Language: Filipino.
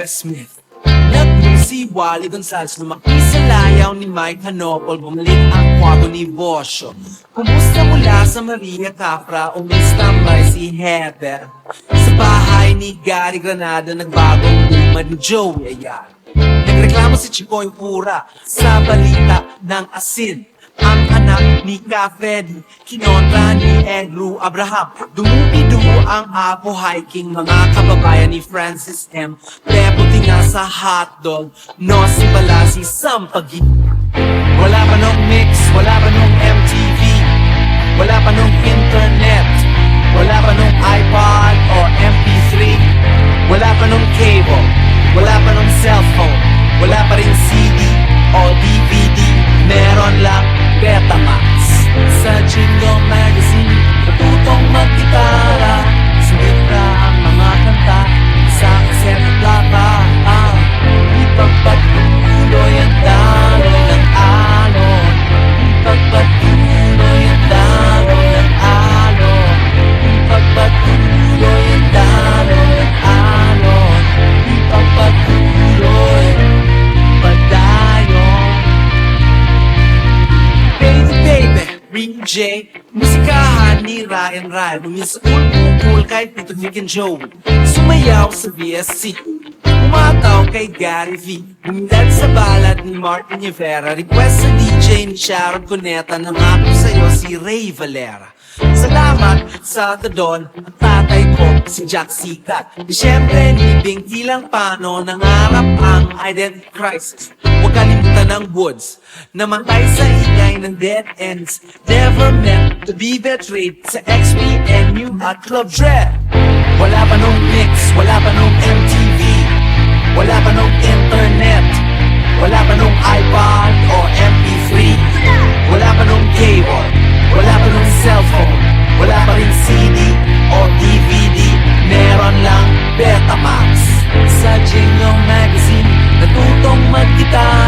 Becca Smith. Nagmula si Wally Gonzales, lumaki sa layaw ni Mike Hanopol, bumalik ang kwago ni Bosyo. Kumusta mula sa Maria Capra, umistambay si Heather. Sa bahay ni Gary Granada, nagbagong luma ni Joey Ayala. Nagreklamo si Chicoy Pura sa balita ng asin. Ang anak ni Ka Freddy, kinontra ni Andrew Abraham. Dumupi-dumo ang Apo hiking, mga kababayan ni Francis M. Peputi nga sa hotdog, no si pala si Sampagi. Wala pa nung mix, wala pa nung MTV, wala pa nung internet, wala pa nung iPod o MP3, wala pa nung cable, wala pa nung cellphone, wala pa rin CD o DVD, meron lang Betamax. Sa Jingle Magazine, natutong mag-gitara, sulit na ang mga kanta sa kaset at plaka. Ipagpatuloy ang daloy ng alon, ipagpatuloy ang daloy ng alon, ipagpatuloy ang daloy ng alon, ipagpatuloy padayon. Baby, Ring J, musikahan ni Ryan Ryan, bumis cool kay Tito Vic and Joey, sumayaw sa VSC, umataw kay Gary V, bumindad sa balad ni Martin Rivera, request sa DJ ni Sharon Cuneta, nangako sa'yo si Ray Valera. Salamat sa Tadon, ang tatay ko si Jack Sikat. Siyempre ni Binky lang Pano, nangarap ang identity crisis. Huwag kalimutan ng Woods, namatay sa ingay ng dead ends. Never meant to be betrayed sa XPNU at Club Dread. Wala pa nung mix, wala pa nung MTV, wala pa nung internet, wala pa nung iPod o MP3, wala pa nung cable, wala pa nung cellphone, wala pa rin CD o DVD, meron lang Betamax. Sa Jingle Magazine, natutong mag-gitara,